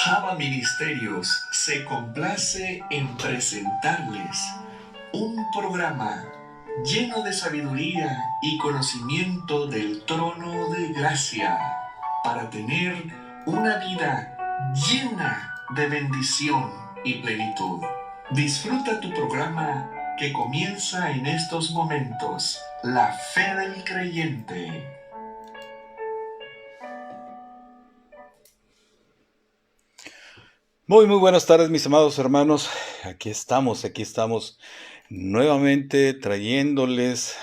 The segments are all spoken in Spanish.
Java Ministerios se complace en presentarles un programa lleno de sabiduría y conocimiento del trono de gracia para tener una vida llena de bendición y plenitud. Disfruta tu programa que comienza en estos momentos, La Fe del Creyente. Muy buenas tardes, mis amados hermanos. Aquí estamos nuevamente trayéndoles,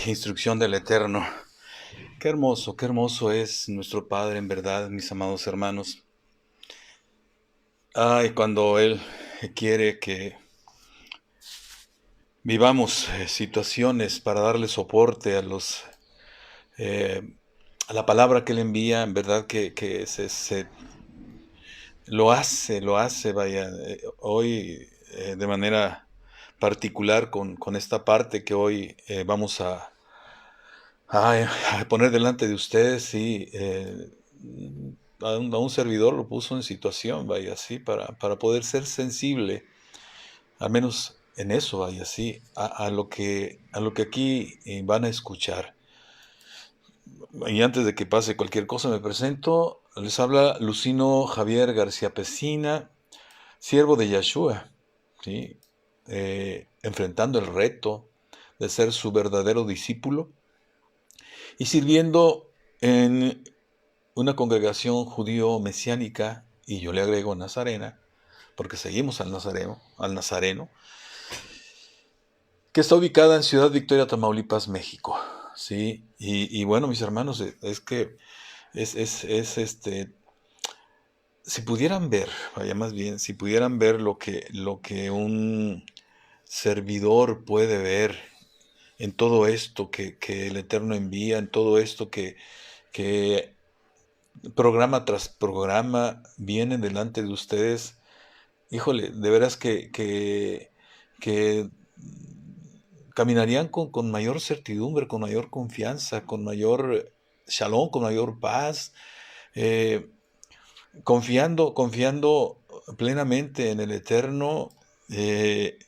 instrucción del Eterno. Qué hermoso es nuestro Padre en verdad, mis amados hermanos. Cuando Él quiere que vivamos situaciones para darle soporte a la palabra que Él envía, en verdad que lo hace, vaya, hoy de manera particular con esta parte que hoy vamos a poner delante de ustedes y a un servidor lo puso en situación, vaya, así, para poder ser sensible, al menos en eso, vaya, así, a lo que aquí van a escuchar. Y antes de que pase cualquier cosa, me presento. Les habla Lucino Javier García Pesina, siervo de Yahshua, ¿sí? Enfrentando el reto de ser su verdadero discípulo y sirviendo en una congregación judío-mesiánica, y yo le agrego nazarena, porque seguimos al nazareno, que está ubicada en Ciudad Victoria, Tamaulipas, México. ¿Sí? Y bueno, mis hermanos, es que si pudieran ver, vaya más bien, si pudieran ver lo que un servidor puede ver en todo esto que el Eterno envía, en todo esto que programa tras programa viene delante de ustedes, híjole, de veras que caminarían con mayor certidumbre, con mayor confianza, con mayor shalom, con mayor paz, eh, confiando plenamente en el Eterno,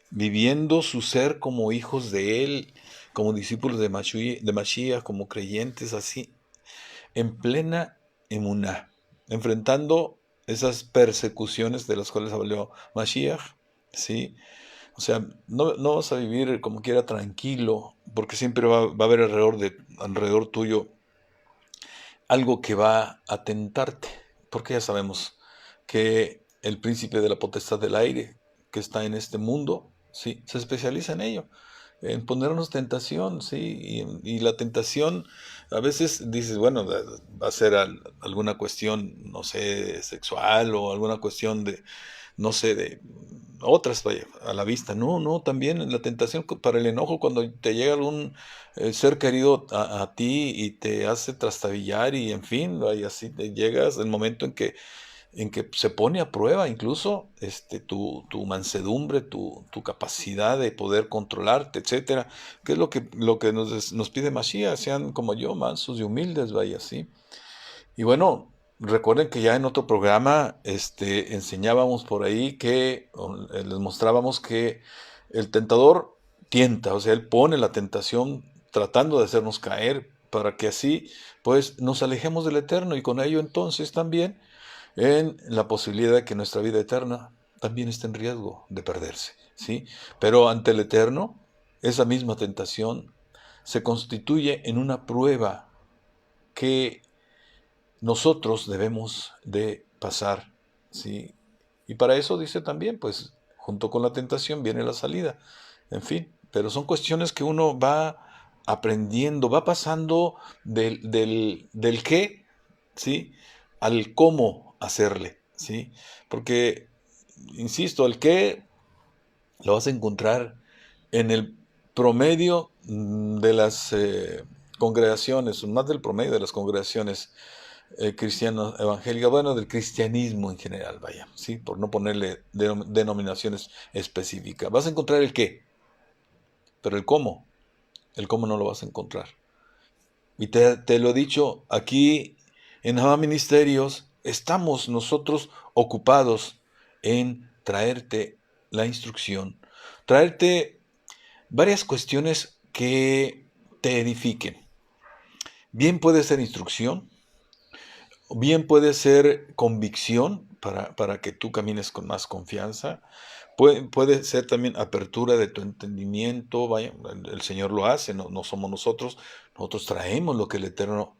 viviendo su ser como hijos de Él, como discípulos de Mashiach, como creyentes así, en plena emuná, enfrentando esas persecuciones de las cuales habló Mashiach, ¿sí? O sea, no vas a vivir como quiera tranquilo, porque siempre va a haber alrededor tuyo algo que va a tentarte, porque ya sabemos que el príncipe de la potestad del aire que está en este mundo, sí, se especializa en ello, en ponernos tentación, sí, y la tentación a veces dices, bueno, va a ser alguna cuestión, no sé, sexual o alguna cuestión de, no sé, de otras, vaya, a la vista. No, también la tentación para el enojo cuando te llega algún ser querido a ti y te hace trastabillar y en fin, vaya, así te llegas el momento en que se pone a prueba incluso tu mansedumbre, tu capacidad de poder controlarte, etcétera, que es lo que nos pide Mashiach, sean como yo, mansos y humildes, vaya, así. Y bueno, recuerden que ya en otro programa enseñábamos por ahí les mostrábamos que el tentador tienta, o sea, él pone la tentación tratando de hacernos caer para que así pues nos alejemos del Eterno y con ello entonces también en la posibilidad de que nuestra vida eterna también esté en riesgo de perderse, ¿sí? Pero ante el Eterno, esa misma tentación se constituye en una prueba que nosotros debemos de pasar, ¿sí? Y para eso dice también, pues, junto con la tentación viene la salida, en fin, pero son cuestiones que uno va aprendiendo, va pasando del qué, ¿sí? Al cómo hacerle, ¿sí? Porque, insisto, el qué lo vas a encontrar en el promedio de las congregaciones, más del promedio de las congregaciones cristianas evangélicas, bueno, del cristianismo en general, vaya, sí, por no ponerle denominaciones específicas. Vas a encontrar el qué, pero el cómo no lo vas a encontrar. Y te lo he dicho aquí en Java Ministerios, estamos nosotros ocupados en traerte la instrucción, traerte varias cuestiones que te edifiquen. Bien puede ser instrucción, bien puede ser convicción para que tú camines con más confianza. Puede ser también apertura de tu entendimiento. Vaya, el Señor lo hace, no somos nosotros. Nosotros traemos lo que el Eterno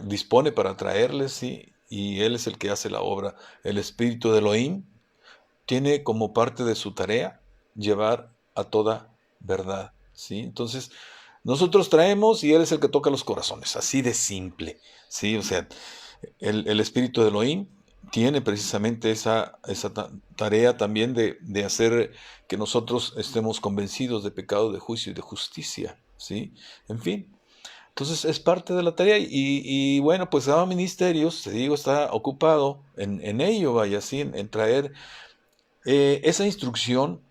dispone para traerles, ¿sí? Y Él es el que hace la obra. El Espíritu de Elohim tiene como parte de su tarea llevar a toda verdad, ¿sí? Entonces, nosotros traemos y Él es el que toca los corazones, así de simple, ¿sí? O sea, el Espíritu de Elohim tiene precisamente esa tarea también de hacer que nosotros estemos convencidos de pecado, de juicio y de justicia, ¿sí? En fin, entonces es parte de la tarea y bueno, pues Abba Ministerios, te digo, está ocupado en ello, vaya, ¿sí? En traer esa instrucción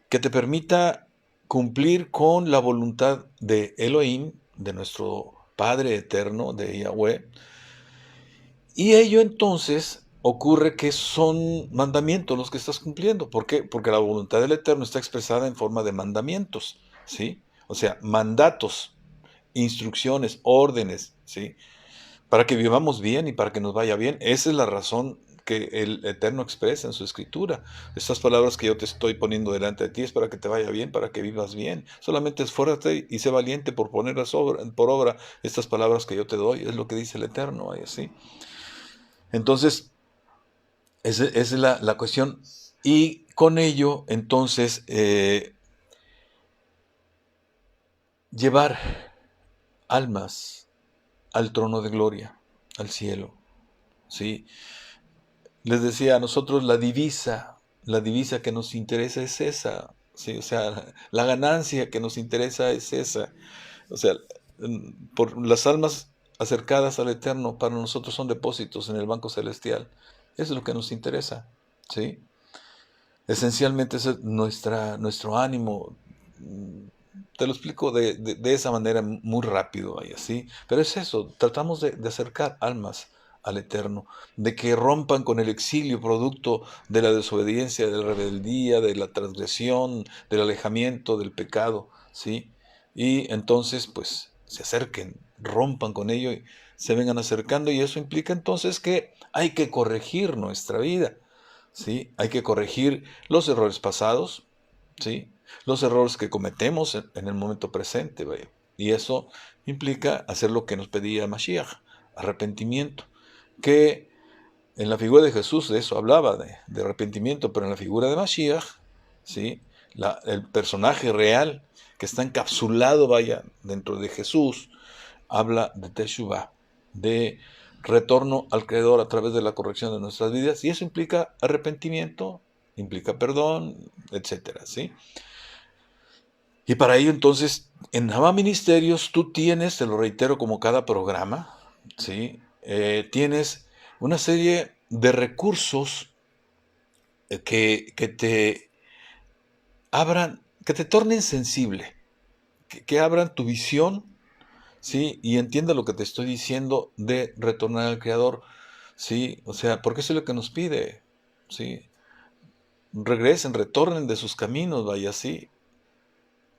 que te permita cumplir con la voluntad de Elohim, de nuestro Padre eterno, de Yahweh. Y ello entonces ocurre que son mandamientos los que estás cumpliendo. ¿Por qué? Porque la voluntad del Eterno está expresada en forma de mandamientos, ¿sí? O sea, mandatos, instrucciones, órdenes, ¿sí? Para que vivamos bien y para que nos vaya bien. Esa es la razón que el Eterno expresa en su escritura. Estas palabras que yo te estoy poniendo delante de ti es para que te vaya bien, para que vivas bien. Solamente esfuérzate y sé valiente por ponerlas por obra estas palabras que yo te doy. Es lo que dice el Eterno, así. Entonces, esa es la cuestión. Y con ello, entonces, llevar almas al trono de gloria, al cielo, ¿sí? Les decía, a nosotros la divisa que nos interesa es esa, ¿sí? O sea, la ganancia que nos interesa es esa. O sea, por las almas acercadas al Eterno para nosotros son depósitos en el banco celestial. Eso es lo que nos interesa, ¿sí? Esencialmente ese es nuestro ánimo. Te lo explico de esa manera muy rápido, y así. Pero es eso, tratamos de acercar almas al Eterno, de que rompan con el exilio producto de la desobediencia, de la rebeldía, de la transgresión, del alejamiento, del pecado, ¿sí? Y entonces, pues, se acerquen, rompan con ello y se vengan acercando, y eso implica entonces que hay que corregir nuestra vida, ¿sí? Hay que corregir los errores pasados, ¿sí? Los errores que cometemos en el momento presente, ¿vale? Y eso implica hacer lo que nos pedía Mashiach, arrepentimiento, que en la figura de Jesús de eso hablaba, de arrepentimiento, pero en la figura de Mashiach, ¿sí? El personaje real que está encapsulado, vaya, dentro de Jesús, habla de Teshuvah, de retorno al Creador a través de la corrección de nuestras vidas, y eso implica arrepentimiento, implica perdón, etcétera, ¿sí? Y para ello entonces, en Nava Ministerios tú tienes, te lo reitero como cada programa, ¿sí? Tienes una serie de recursos que te abran, que te tornen sensible, que abran tu visión, ¿sí? Y entienda lo que te estoy diciendo de retornar al Creador, ¿sí? O sea, porque eso es lo que nos pide, ¿sí? Regresen, retornen de sus caminos, vaya así.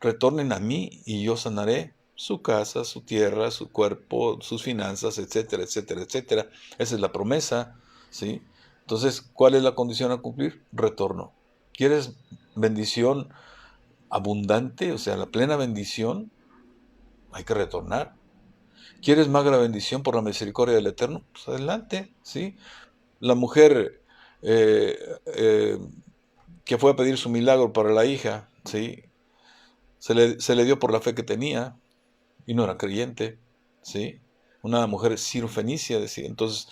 Retornen a mí y yo sanaré su casa, su tierra, su cuerpo, sus finanzas, etcétera, etcétera, etcétera. Esa es la promesa, ¿sí? Entonces, ¿cuál es la condición a cumplir? Retorno. ¿Quieres bendición abundante, o sea, la plena bendición? Hay que retornar. ¿Quieres magra bendición por la misericordia del Eterno? Pues adelante, ¿sí? La mujer eh, eh, que fue a pedir su milagro para la hija, ¿sí? Se le dio por la fe que tenía y no era creyente, ¿sí? Una mujer sirofenicia, decía. Entonces,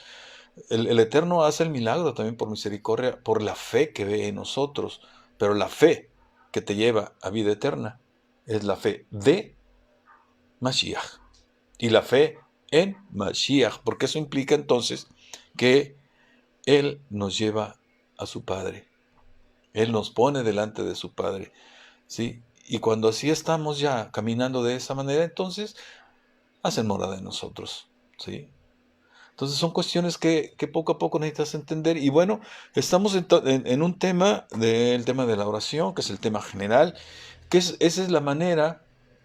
el Eterno hace el milagro también por misericordia, por la fe que ve en nosotros, pero la fe que te lleva a vida eterna es la fe de Mashiach y la fe en Mashiach, porque eso implica entonces que Él nos lleva a su Padre, Él nos pone delante de su Padre, ¿sí? Y cuando así estamos ya caminando de esa manera, entonces hacen morada en nosotros, ¿sí? Entonces son cuestiones que poco a poco necesitas entender. Y bueno, estamos en un tema, del tema de la oración, que es el tema general, esa es la manera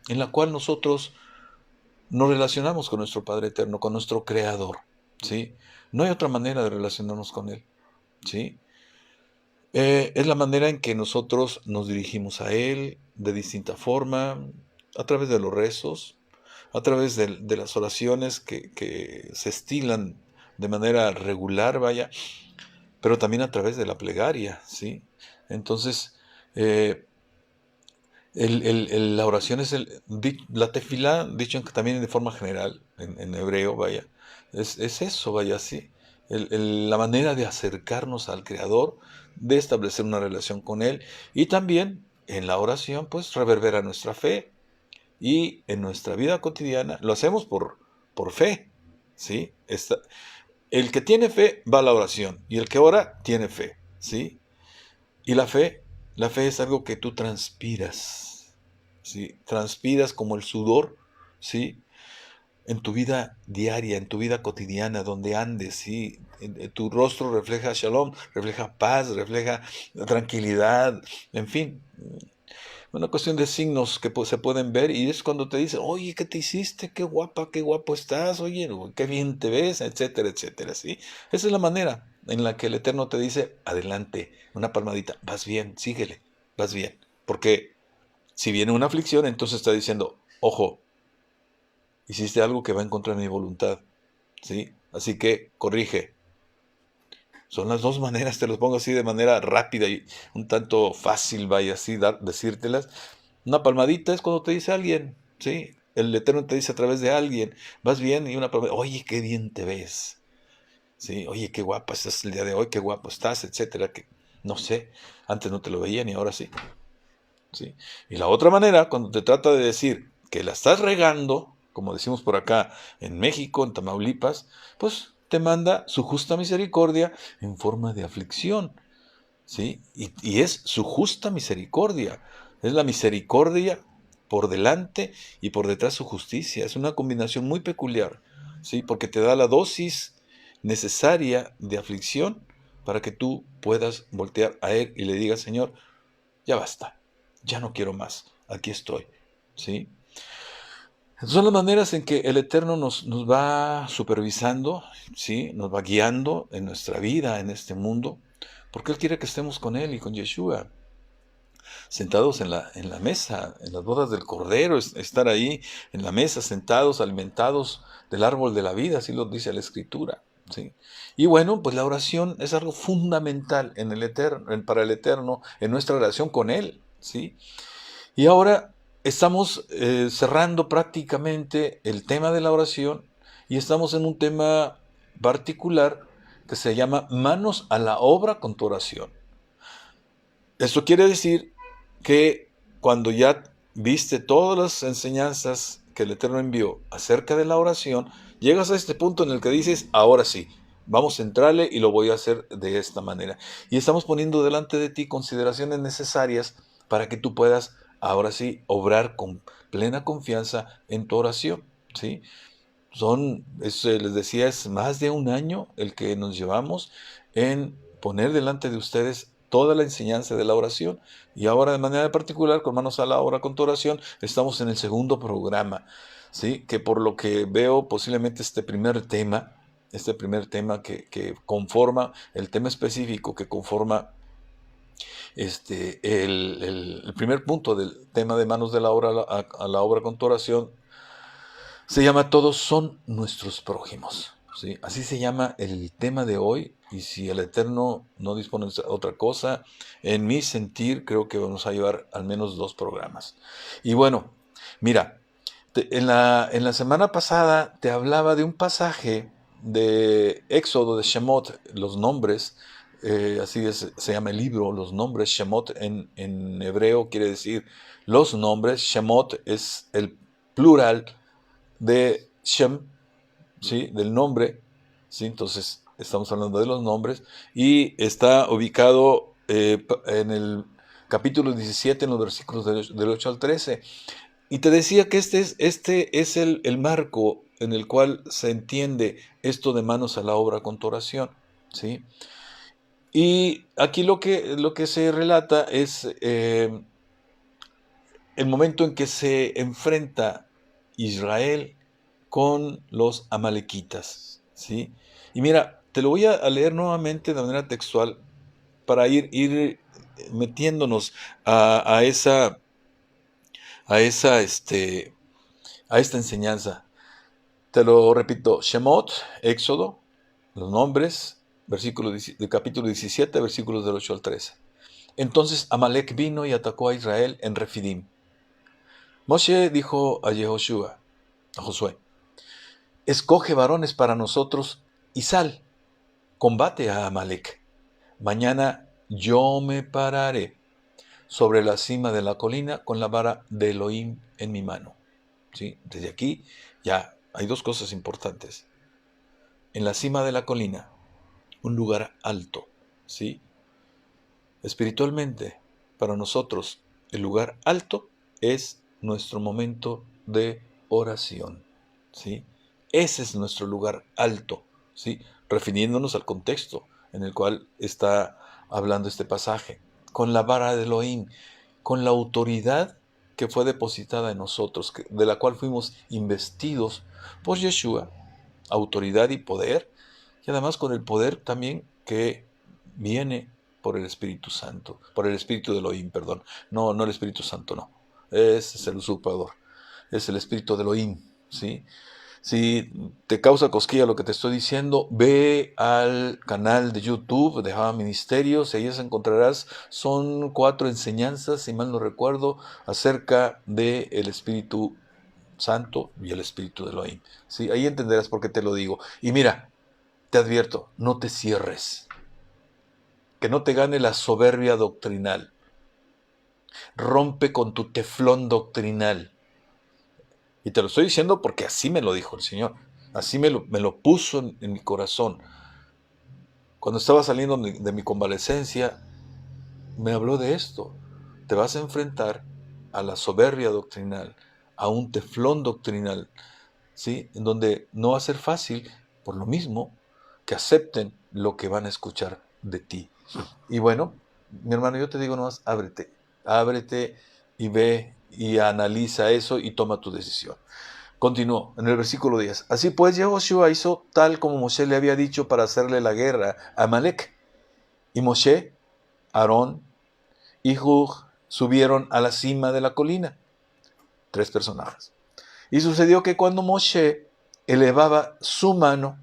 en la cual nosotros nos relacionamos con nuestro Padre Eterno, con nuestro Creador, ¿sí? No hay otra manera de relacionarnos con Él, ¿sí? Es la manera en que nosotros nos dirigimos a Él de distinta forma, a través de los rezos, a través de las oraciones que se estilan de manera regular, vaya, pero también a través de la plegaria, ¿sí? Entonces, eh, la oración es la tefilá, dicho también de forma general, en hebreo, vaya, es eso, vaya, sí. La manera de acercarnos al Creador, de establecer una relación con Él, y también en la oración, pues reverbera nuestra fe, y en nuestra vida cotidiana lo hacemos por fe, ¿sí? El que tiene fe va a la oración, y el que ora tiene fe, ¿sí? Y la fe es algo que tú transpiras, ¿sí? Transpiras como el sudor, ¿sí? En tu vida diaria, en tu vida cotidiana, donde andes, ¿sí? Tu rostro refleja shalom, refleja paz, refleja tranquilidad, en fin. Una cuestión de signos que se pueden ver y es cuando te dicen, oye, ¿qué te hiciste? Qué guapa, qué guapo estás, oye, qué bien te ves, etcétera, etcétera, ¿sí? Esa es la manera en la que el Eterno te dice, adelante, una palmadita, vas bien, síguele, vas bien. Porque si viene una aflicción, entonces está diciendo, ojo, hiciste algo que va en contra de mi voluntad, ¿sí? Así que corrige. Son las dos maneras, te los pongo así de manera rápida y un tanto fácil, vaya así, decírtelas. Una palmadita es cuando te dice alguien, ¿sí? El Eterno te dice a través de alguien, vas bien, y una palmadita, oye, qué bien te ves, ¿sí? Oye, qué guapa estás el día de hoy, qué guapo estás, etcétera, que no sé, antes no te lo veía ni ahora sí, ¿sí? Y la otra manera, cuando te trata de decir que la estás regando, como decimos por acá en México, en Tamaulipas, pues te manda su justa misericordia en forma de aflicción, ¿sí? Y es su justa misericordia. Es la misericordia por delante y por detrás su justicia. Es una combinación muy peculiar, ¿sí? Porque te da la dosis necesaria de aflicción para que tú puedas voltear a Él y le digas, Señor, ya basta, ya no quiero más, aquí estoy, ¿sí? Son las maneras en que el Eterno nos va supervisando, ¿sí? Nos va guiando en nuestra vida, en este mundo, porque Él quiere que estemos con Él y con Yeshua, sentados en la mesa, en las bodas del Cordero, estar ahí en la mesa, sentados, alimentados del árbol de la vida, así lo dice la Escritura, ¿sí? Y bueno, pues la oración es algo fundamental en el Eterno, para el Eterno, en nuestra relación con Él, ¿sí? Y ahora estamos cerrando prácticamente el tema de la oración y estamos en un tema particular que se llama manos a la obra con tu oración. Esto quiere decir que cuando ya viste todas las enseñanzas que el Eterno envió acerca de la oración, llegas a este punto en el que dices, ahora sí, vamos a entrarle y lo voy a hacer de esta manera. Y estamos poniendo delante de ti consideraciones necesarias para que tú puedas, ahora sí, obrar con plena confianza en tu oración, ¿sí? Les decía, es más de un año el que nos llevamos en poner delante de ustedes toda la enseñanza de la oración. Y ahora de manera particular, con manos a la obra con tu oración, estamos en el segundo programa, ¿sí? Que por lo que veo, posiblemente este primer tema que conforma, el tema específico que conforma el primer punto del tema de manos de la obra a la obra con tu oración, se llama Todos son nuestros prójimos, ¿sí? Así se llama el tema de hoy. Y si el Eterno no dispone de otra cosa, en mi sentir creo que vamos a llevar al menos 2 programas. Y bueno, mira, en la semana pasada te hablaba de un pasaje de Éxodo, de Shemot, los nombres, se llama el libro, los nombres. Shemot en hebreo quiere decir los nombres. Shemot es el plural de Shem, ¿sí? Del nombre, ¿sí? Entonces estamos hablando de los nombres y está ubicado en el capítulo 17, en los versículos del 8 al 13. Y te decía que este es el marco en el cual se entiende esto de manos a la obra con tu oración, ¿sí? Y aquí lo que se relata es el momento en que se enfrenta Israel con los amalequitas, ¿sí? Y mira, te lo voy a leer nuevamente de manera textual para ir metiéndonos a esa, a esa, a esta enseñanza. Te lo repito, Shemot, Éxodo, los nombres, capítulo 17, versículos del 8 al 13. Entonces Amalek vino y atacó a Israel en Refidim. Moshe dijo a Yehoshua, a Josué, escoge varones para nosotros y sal, combate a Amalek. Mañana yo me pararé sobre la cima de la colina con la vara de Elohim en mi mano. ¿Sí? Desde aquí ya hay dos cosas importantes. En la cima de la colina, un lugar alto, ¿sí? Espiritualmente, para nosotros, el lugar alto es nuestro momento de oración, ¿sí? Ese es nuestro lugar alto, ¿sí? Refiriéndonos al contexto en el cual está hablando este pasaje, con la vara de Elohim, con la autoridad que fue depositada en nosotros, de la cual fuimos investidos por Yeshua, autoridad y poder, y además con el poder también que viene por el Espíritu Santo, por el Espíritu de Elohim, perdón. No, no el Espíritu Santo, no. Ese es el usurpador. Es el Espíritu de Elohim, ¿sí? Si te causa cosquilla lo que te estoy diciendo, ve al canal de YouTube de Java Ministerios y ahí encontrarás, son 4 enseñanzas, si mal no recuerdo, acerca del Espíritu Santo y el Espíritu de Elohim. ¿Sí? Ahí entenderás por qué te lo digo. Y mira, te advierto, no te cierres, que no te gane la soberbia doctrinal. Rompe con tu teflón doctrinal. Y te lo estoy diciendo porque así me lo dijo el Señor. Así me lo puso en mi corazón. Cuando estaba saliendo de mi convalecencia, me habló de esto. Te vas a enfrentar a la soberbia doctrinal, a un teflón doctrinal, ¿sí? En donde no va a ser fácil, por lo mismo, que acepten lo que van a escuchar de ti. Y bueno, mi hermano, yo te digo nomás, ábrete y ve y analiza eso y toma tu decisión. Continuó en el versículo 10. Así pues, Yehoshua hizo tal como Moshe le había dicho para hacerle la guerra a Amalek. Y Moshe, Aarón y Hug subieron a la cima de la colina. 3 personajes. Y sucedió que cuando Moshe elevaba su mano,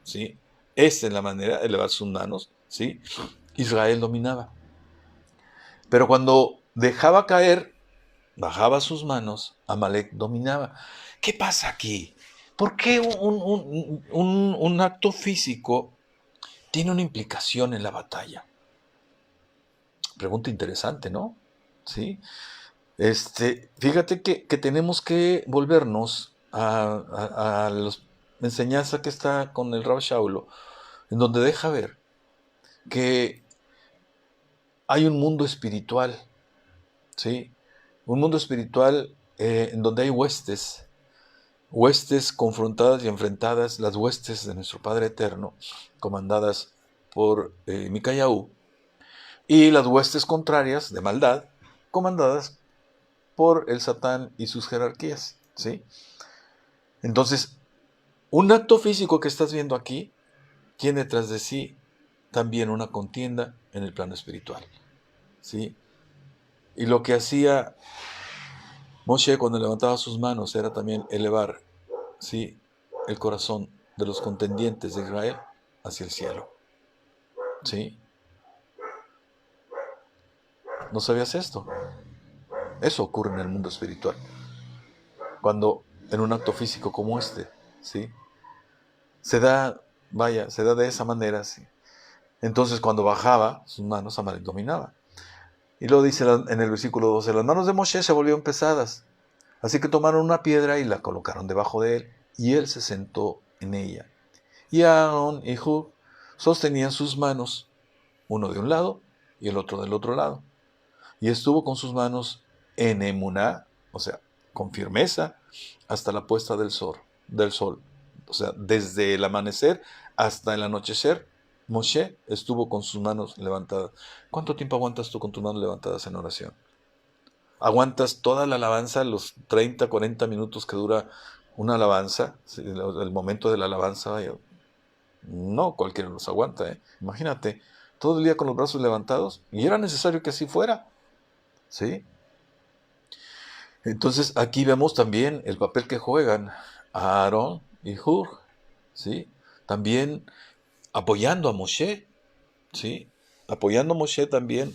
¿sí? Esta es la manera de elevar sus manos, ¿sí? Israel dominaba. Pero cuando dejaba caer, bajaba sus manos, Amalek dominaba. ¿Qué pasa aquí? ¿Por qué un acto físico tiene una implicación en la batalla? Pregunta interesante, ¿no? ¿Sí? Fíjate que tenemos que volvernos a la enseñanza que está con el Rab Shaulo, en donde deja ver que hay un mundo espiritual, ¿sí? Un mundo espiritual en donde hay huestes confrontadas y enfrentadas, las huestes de nuestro Padre Eterno, comandadas por Micayahu, y las huestes contrarias de maldad, comandadas por el Satán y sus jerarquías, ¿sí? Entonces, un acto físico que estás viendo aquí tiene tras de sí también una contienda en el plano espiritual, ¿sí? Y lo que hacía Moshe cuando levantaba sus manos era también elevar, ¿sí?, el corazón de los contendientes de Israel hacia el cielo, ¿sí? ¿No sabías esto? Eso ocurre en el mundo espiritual. Cuando en un acto físico como este, ¿sí?, se da de esa manera, ¿sí? Entonces cuando bajaba sus manos, Amalek dominaba. Y lo dice en el versículo 12, las manos de Moshe se volvieron pesadas, así que tomaron una piedra y la colocaron debajo de él, y él se sentó en ella. Y Aarón y Hug sostenían sus manos, uno de un lado y el otro del otro lado, y estuvo con sus manos en emuná, o sea, con firmeza, hasta la puesta del sol. O sea, desde el amanecer hasta el anochecer, Moshe estuvo con sus manos levantadas. ¿Cuánto tiempo aguantas tú con tus manos levantadas en oración? ¿Aguantas toda la alabanza, los 30, 40 minutos que dura una alabanza? Sí, el momento de la alabanza, vaya, no cualquiera los aguanta, ¿eh? Imagínate, todo el día con los brazos levantados, y era necesario que así fuera, ¿sí? Entonces aquí vemos también el papel que juegan Aarón y Hur, ¿sí? También apoyando a Moshe, ¿sí? Apoyando a Moshe también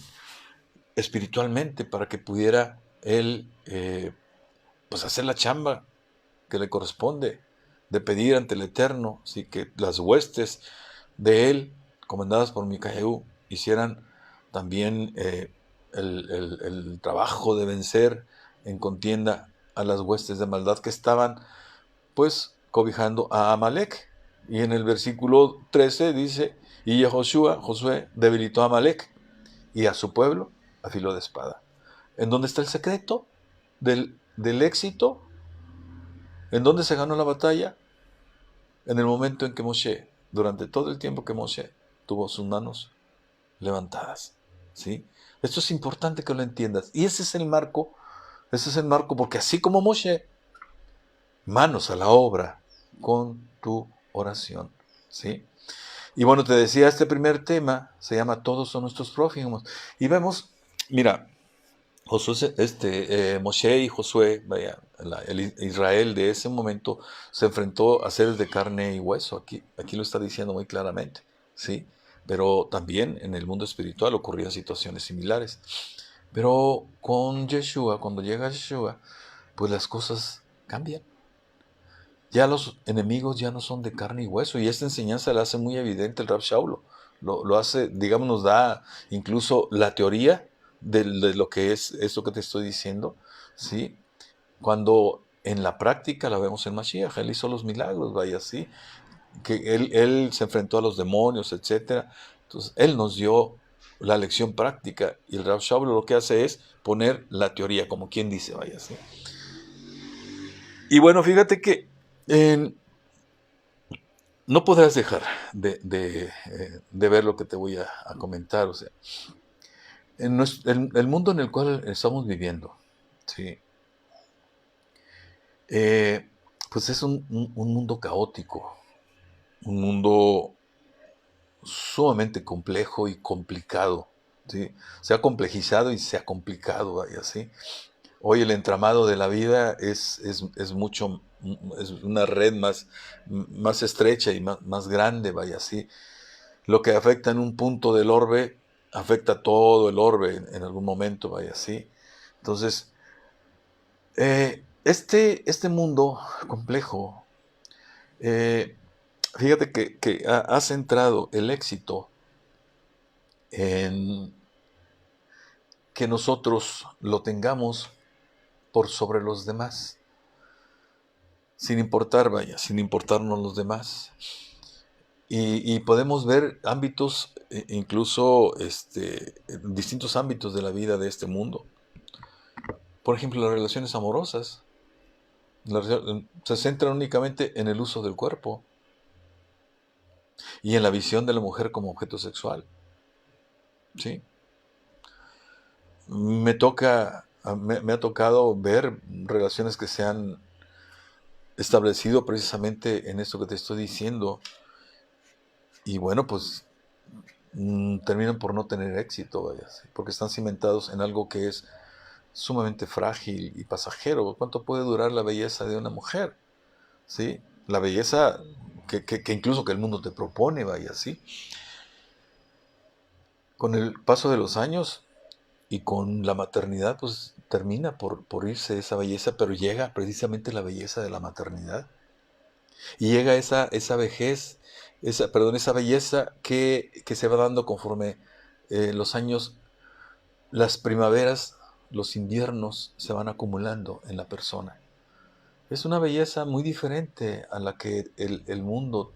espiritualmente para que pudiera él pues hacer la chamba que le corresponde de pedir ante el Eterno, ¿sí? Que las huestes de él, comandadas por Micaeu, hicieran también el trabajo de vencer en contienda a las huestes de maldad que estaban pues cobijando a Amalek. Y en el versículo 13 dice, y Josué debilitó a Amalek y a su pueblo a filo de espada. ¿En dónde está el secreto del éxito? ¿En dónde se ganó la batalla? En el momento en que Moshe, durante todo el tiempo que Moshe tuvo sus manos levantadas. ¿Sí? Esto es importante que lo entiendas. Y ese es el marco porque así como Moshe, manos a la obra con tu oración. ¿Sí? Y bueno, te decía, este primer tema se llama Todos son nuestros prójimos. Y vemos, mira, Moshe y Josué, vaya, el Israel de ese momento se enfrentó a seres de carne y hueso. Aquí lo está diciendo muy claramente, ¿sí? Pero también en el mundo espiritual ocurrían situaciones similares. Pero con Yeshua, cuando llega Yeshua, pues las cosas cambian. Ya los enemigos ya no son de carne y hueso, y esta enseñanza la hace muy evidente el Rab Shaulo. Lo hace, digamos, nos da incluso la teoría de lo que es esto que te estoy diciendo, ¿sí? Cuando en la práctica la vemos en Mashiach, él hizo los milagros, vaya, ¿sí? Que él se enfrentó a los demonios, etcétera. Entonces, él nos dio la lección práctica, y el Rab Shaulo lo que hace es poner la teoría, como quien dice, vaya, ¿sí? Y bueno, fíjate que en no podrás dejar de ver lo que te voy a comentar. O sea, el mundo en el cual estamos viviendo, ¿sí? Eh, pues es un mundo caótico, un mundo sumamente complejo y complicado, ¿sí? Se ha complejizado y se ha complicado, vaya, ¿sí? Hoy el entramado de la vida es mucho, es una red más estrecha y más grande, vaya, ¿sí? Lo que afecta en un punto del orbe, afecta a todo el orbe en algún momento, vaya así. Entonces, este mundo complejo, eh, fíjate que ha centrado el éxito en que nosotros lo tengamos por sobre los demás, sin importar, vaya, sin importarnos los demás. Y podemos ver ámbitos, incluso distintos ámbitos de la vida de este mundo. Por ejemplo, las relaciones amorosas se centran únicamente en el uso del cuerpo y en la visión de la mujer como objeto sexual. ¿Sí? Me ha tocado ver relaciones que se han establecido precisamente en esto que te estoy diciendo, y bueno, pues terminan por no tener éxito, vaya, ¿sí? Porque están cimentados en algo que es sumamente frágil y pasajero. ¿Cuánto puede durar la belleza de una mujer? ¿Sí? La belleza que incluso que el mundo te propone, vaya, ¿sí? Con el paso de los años y con la maternidad, pues termina por irse esa belleza, pero llega precisamente la belleza de la maternidad. Y llega esa vejez, esa belleza que se va dando conforme los años, las primaveras, los inviernos se van acumulando en la persona. Es una belleza muy diferente a la que el mundo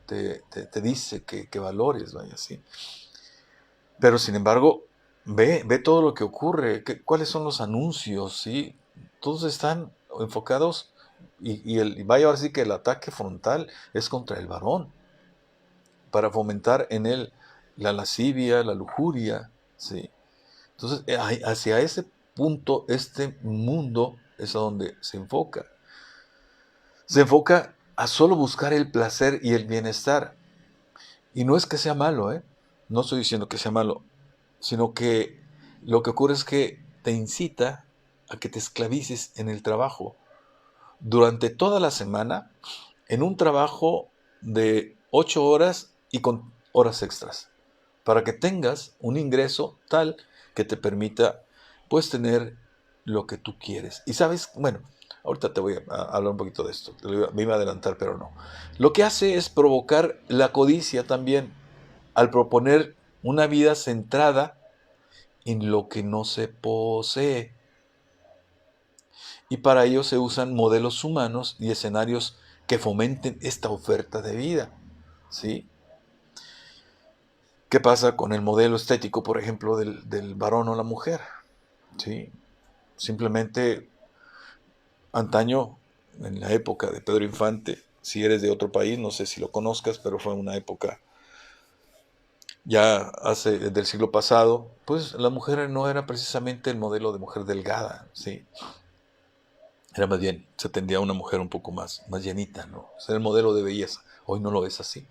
te dice que valores, vaya así. Pero sin embargo, ve todo lo que ocurre, cuáles son los anuncios, ¿sí? Todos están enfocados y vaya ahora sí que el ataque frontal es contra el varón, para fomentar en él la lascivia, la lujuria, ¿sí? Entonces, hacia ese punto, este mundo es a donde se enfoca. Se enfoca a solo buscar el placer y el bienestar. Y no es que sea malo, ¿eh? No estoy diciendo que sea malo, sino que lo que ocurre es que te incita a que te esclavices en el trabajo durante toda la semana, en un trabajo de 8 horas y con horas extras, para que tengas un ingreso tal que te permita, pues, tener lo que tú quieres. Y sabes, bueno, ahorita te voy a hablar un poquito de esto, me iba a adelantar, pero no. Lo que hace es provocar la codicia también, al proponer una vida centrada en lo que no se posee. Y para ello se usan modelos humanos y escenarios que fomenten esta oferta de vida, ¿sí? ¿Qué pasa con el modelo estético, por ejemplo, del varón o la mujer? ¿Sí? Simplemente antaño, en la época de Pedro Infante, si eres de otro país, no sé si lo conozcas, pero fue una época ya hace del siglo pasado, pues la mujer no era precisamente el modelo de mujer delgada, ¿sí? Era más bien, se tendía a una mujer un poco más llenita, ¿no? O sea, el modelo de belleza. Hoy no lo es así.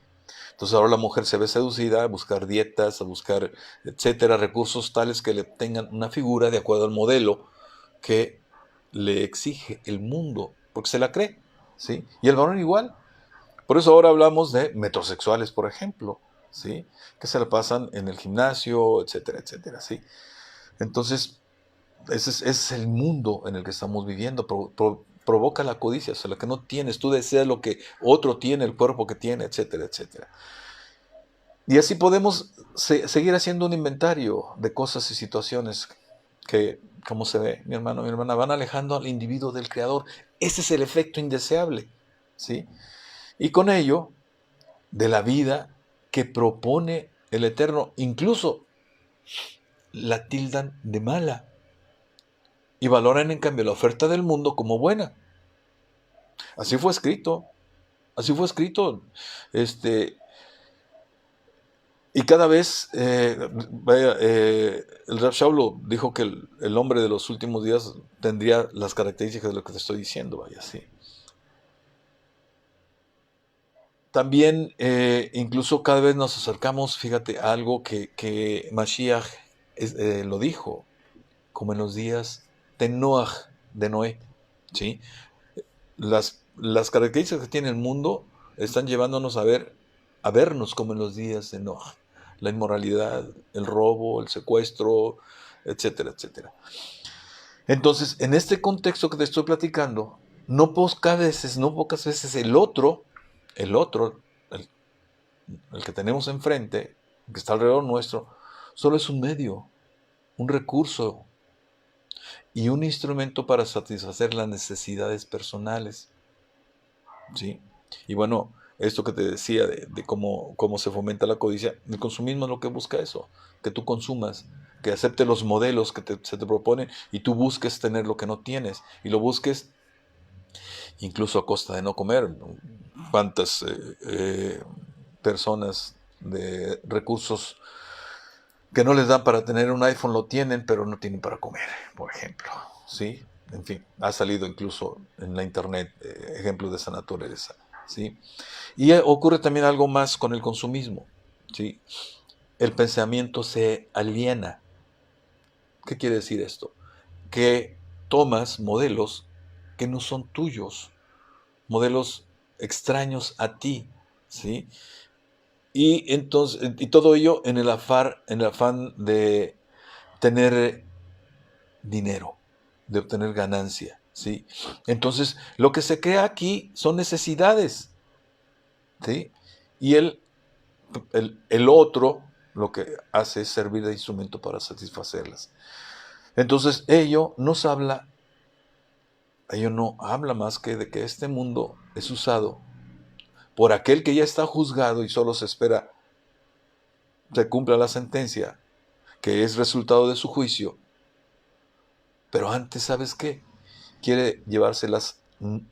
Entonces ahora la mujer se ve seducida a buscar dietas, a buscar, etcétera, recursos tales que le tengan una figura de acuerdo al modelo que le exige el mundo, porque se la cree, ¿sí? Y el varón igual. Por eso ahora hablamos de metrosexuales, por ejemplo, ¿sí? Que se la pasan en el gimnasio, etcétera, etcétera, ¿sí? Entonces, ese es el mundo en el que estamos viviendo. Provoca la codicia, o sea, lo que no tienes, tú deseas lo que otro tiene, el cuerpo que tiene, etcétera, etcétera. Y así podemos seguir haciendo un inventario de cosas y situaciones que, como se ve, mi hermano, mi hermana, van alejando al individuo del creador. Ese es el efecto indeseable, ¿sí? Y con ello, de la vida que propone el Eterno, incluso la tildan de mala y valoran en cambio la oferta del mundo como buena. Así fue escrito, así fue escrito. Este, y cada vez, el Rab Shaul dijo que el hombre de los últimos días tendría las características de lo que te estoy diciendo, vaya, sí. También, incluso cada vez nos acercamos, fíjate, a algo que Mashiach lo dijo, como en los días de Noah, de Noé, ¿sí? Las características que tiene el mundo están llevándonos a vernos como en los días de Noah. La inmoralidad, el robo, el secuestro, etcétera, etcétera. Entonces, en este contexto que te estoy platicando, no pocas veces el otro, el, el que tenemos enfrente, que está alrededor nuestro, solo es un medio, un recurso y un instrumento para satisfacer las necesidades personales, ¿sí? Y bueno, esto que te decía de cómo se fomenta la codicia, el consumismo es lo que busca eso, que tú consumas, que aceptes los modelos que se te proponen y tú busques tener lo que no tienes y lo busques incluso a costa de no comer. ¿Cuántas personas de recursos que no les dan para tener un iPhone lo tienen, pero no tienen para comer, por ejemplo? ¿Sí? En fin, ha salido incluso en la internet ejemplos de esa naturaleza, ¿sí? Y ocurre también algo más con el consumismo, ¿sí? El pensamiento se aliena. ¿Qué quiere decir esto? Que tomas modelos que no son tuyos, modelos extraños a ti, ¿sí? Y entonces, y todo ello en el afán de tener dinero, de obtener ganancia, ¿sí? Entonces, lo que se crea aquí son necesidades, ¿sí? Y el otro lo que hace es servir de instrumento para satisfacerlas. Entonces, ello no habla más que de que este mundo es usado por aquel que ya está juzgado y solo se espera se cumpla la sentencia, que es resultado de su juicio. Pero antes, ¿sabes qué? Quiere llevarse las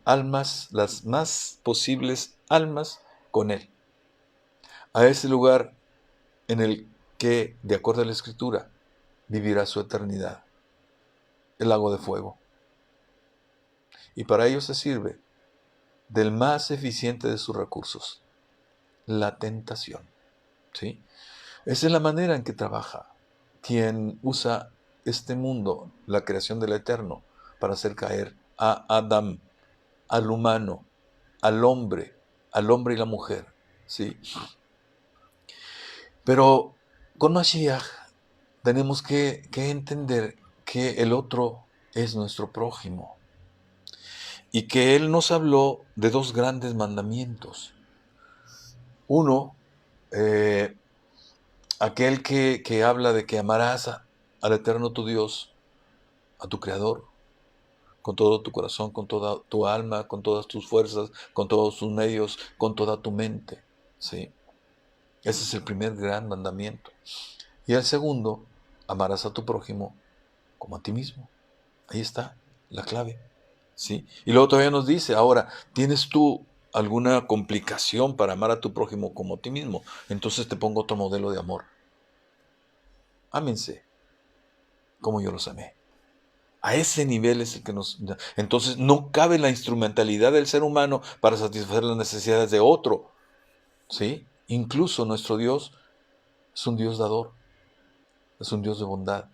almas, las más posibles almas con él, a ese lugar en el que, de acuerdo a la Escritura, vivirá su eternidad, el lago de fuego. Y para ello se sirve del más eficiente de sus recursos, la tentación. ¿Sí? Esa es la manera en que trabaja quien usa este mundo, la creación del Eterno, para hacer caer a Adán, al humano, al hombre y la mujer. ¿Sí? Pero con Mashiach tenemos que entender que el otro es nuestro prójimo y que Él nos habló de dos grandes mandamientos. Uno, aquel que habla de que amarás al Eterno tu Dios, a tu Creador, con todo tu corazón, con toda tu alma, con todas tus fuerzas, con todos tus medios, con toda tu mente. ¿Sí? Ese es el primer gran mandamiento. Y el segundo, amarás a tu prójimo como a ti mismo. Ahí está la clave. ¿Sí? Y luego todavía nos dice, ahora, ¿tienes tú alguna complicación para amar a tu prójimo como a ti mismo? Entonces te pongo otro modelo de amor. Ámense como yo los amé. A ese nivel es el que nos... Entonces no cabe la instrumentalidad del ser humano para satisfacer las necesidades de otro. ¿Sí? Incluso nuestro Dios es un Dios dador, es un Dios de bondad,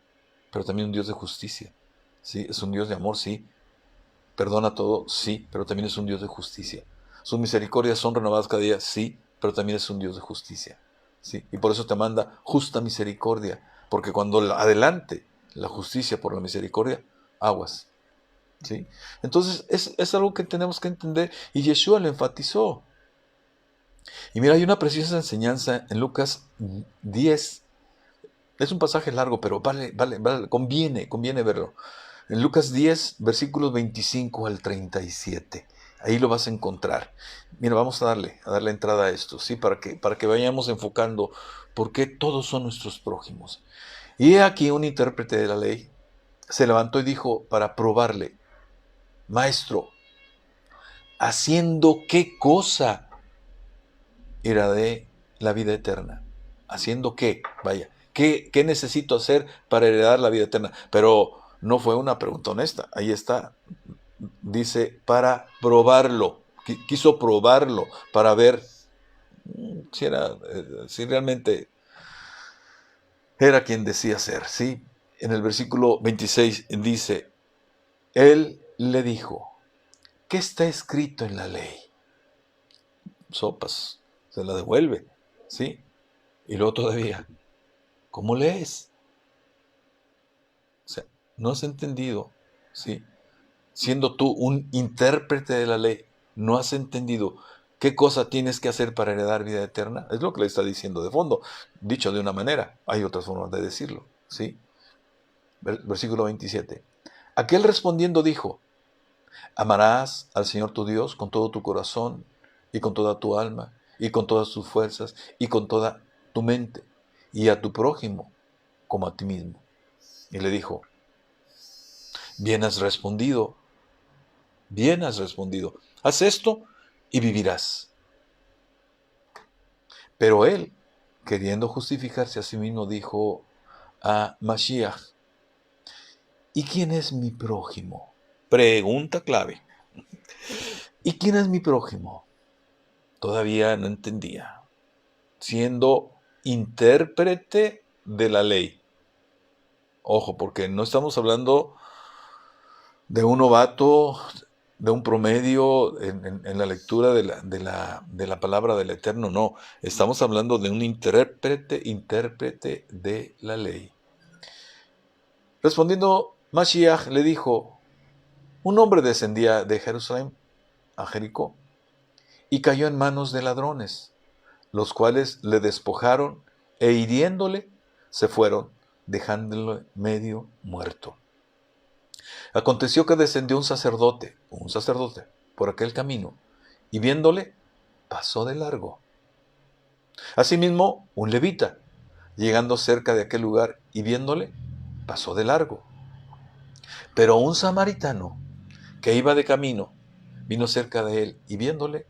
pero también un Dios de justicia. ¿Sí? Es un Dios de amor, sí. Perdona todo, sí, pero también es un Dios de justicia. Sus misericordias son renovadas cada día, sí, pero también es un Dios de justicia. ¿Sí? Y por eso te manda justa misericordia, porque cuando adelante la justicia por la misericordia, aguas. ¿Sí? Entonces es algo que tenemos que entender y Yeshua lo enfatizó. Y mira, hay una preciosa enseñanza en Lucas 10. Es un pasaje largo, pero conviene verlo. En Lucas 10, versículos 25 al 37. Ahí lo vas a encontrar. Mira, vamos a darle entrada a esto, ¿sí? Para que vayamos enfocando por qué todos son nuestros prójimos. Y he aquí un intérprete de la ley se levantó y dijo para probarle: Maestro, ¿haciendo qué cosa era de la vida eterna? ¿Haciendo qué? Vaya, ¿qué necesito hacer para heredar la vida eterna? Pero no fue una pregunta honesta. Ahí está. Dice, para probarlo. Quiso probarlo para ver si realmente era quien decía ser. ¿Sí? En el versículo 26 dice, él le dijo, ¿qué está escrito en la ley? Sopas, se la devuelve. ¿Sí? Y luego todavía, ¿cómo lees? O sea, no has entendido, ¿sí? Siendo tú un intérprete de la ley, no has entendido qué cosa tienes que hacer para heredar vida eterna. Es lo que le está diciendo de fondo, dicho de una manera. Hay otras formas de decirlo, ¿sí? Versículo 27. Aquel respondiendo dijo, amarás al Señor tu Dios con todo tu corazón y con toda tu alma y con todas tus fuerzas y con toda tu mente y a tu prójimo como a ti mismo. Y le dijo, bien has respondido, bien has respondido. Haz esto y vivirás. Pero él, queriendo justificarse a sí mismo, dijo a Mashiach, ¿y quién es mi prójimo? Pregunta clave. ¿Y quién es mi prójimo? Todavía no entendía. Siendo intérprete de la ley. Ojo, porque no estamos hablando de un novato, de un promedio en la lectura de la palabra del Eterno, no. Estamos hablando de un intérprete de la ley. Respondiendo, Mashiach le dijo, un hombre descendía de Jerusalén a Jericó y cayó en manos de ladrones, los cuales le despojaron e hiriéndole se fueron, dejándolo medio muerto. Aconteció que descendió un sacerdote, por aquel camino, y viéndole, pasó de largo. Asimismo, un levita, llegando cerca de aquel lugar y viéndole, pasó de largo. Pero un samaritano que iba de camino vino cerca de él y viéndole,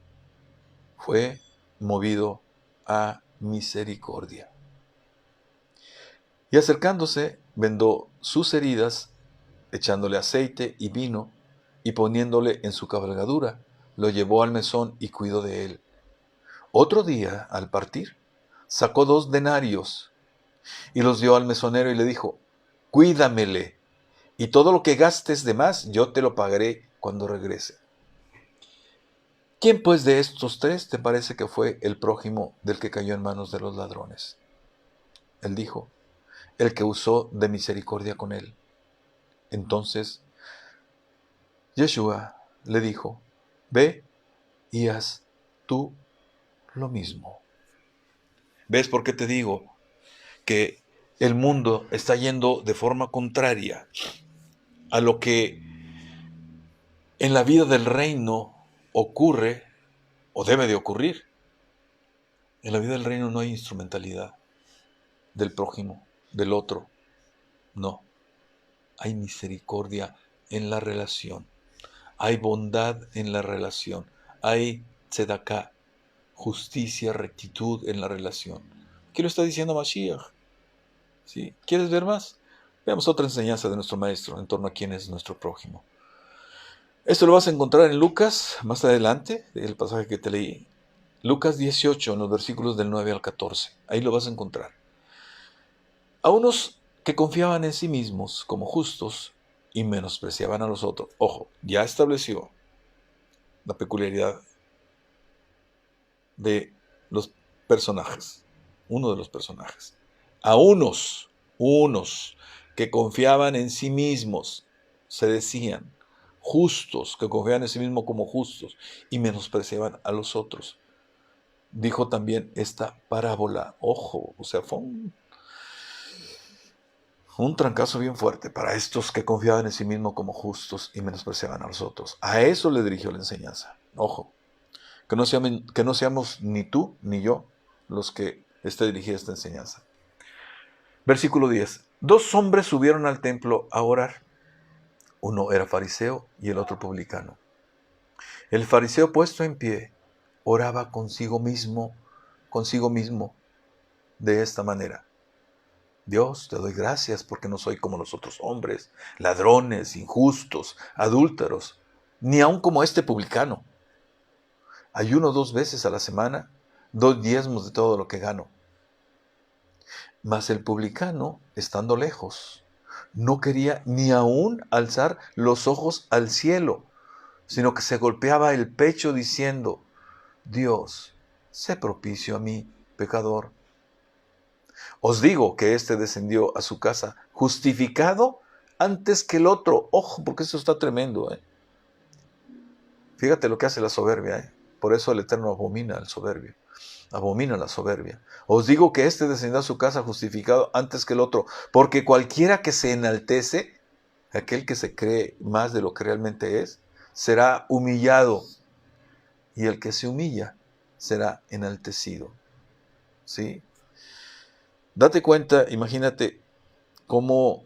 fue movido a misericordia. Y acercándose, vendó sus heridas, echándole aceite y vino, y poniéndole en su cabalgadura, lo llevó al mesón y cuidó de él. Otro día, al partir, sacó 2 denarios y los dio al mesonero y le dijo: cuídamele, y todo lo que gastes de más, yo te lo pagaré cuando regrese. ¿Quién pues de estos 3 te parece que fue el prójimo del que cayó en manos de los ladrones? Él dijo: el que usó de misericordia con él. Entonces Yeshua le dijo: ve y haz tú lo mismo. ¿Ves por qué te digo que el mundo está yendo de forma contraria a lo que en la vida del reino ocurre o debe de ocurrir? En la vida del reino no hay instrumentalidad del prójimo, del otro. No, hay misericordia en la relación. Hay bondad en la relación. Hay tzedaká, justicia, rectitud en la relación. ¿Qué lo está diciendo Mashiach? ¿Sí? ¿Quieres ver más? Veamos otra enseñanza de nuestro maestro en torno a quién es nuestro prójimo. Esto lo vas a encontrar en Lucas, más adelante, el pasaje que te leí. Lucas 18, en los versículos del 9 al 14. Ahí lo vas a encontrar. A unos que confiaban en sí mismos como justos y menospreciaban a los otros. Ojo, ya estableció la peculiaridad de los personajes, uno de los personajes. A unos que confiaban en sí mismos, se decían justos, que confiaban en sí mismos como justos y menospreciaban a los otros. Dijo también esta parábola. Ojo, o sea, fue un trancazo bien fuerte para estos que confiaban en sí mismos como justos y menospreciaban a los otros. A eso le dirigió la enseñanza. Ojo, que no seamos ni tú ni yo los que esté dirigida esta enseñanza. Versículo 10. 2 hombres subieron al templo a orar. Uno era fariseo y el otro publicano. El fariseo, puesto en pie, oraba consigo mismo, de esta manera: Dios, te doy gracias porque no soy como los otros hombres, ladrones, injustos, adúlteros, ni aun como este publicano. Ayuno 2 veces a la semana, doy diezmos de todo lo que gano. Mas el publicano, estando lejos, no quería ni aún alzar los ojos al cielo, sino que se golpeaba el pecho diciendo: Dios, sé propicio a mí, pecador. Os digo que éste descendió a su casa justificado antes que el otro. Ojo, porque eso está tremendo. Fíjate lo que hace la soberbia. Por eso el Eterno abomina al soberbio. Abomina la soberbia. Os digo que éste descendió a su casa justificado antes que el otro, porque cualquiera que se enaltece, aquel que se cree más de lo que realmente es, será humillado, y el que se humilla será enaltecido. ¿Sí? Date cuenta, imagínate cómo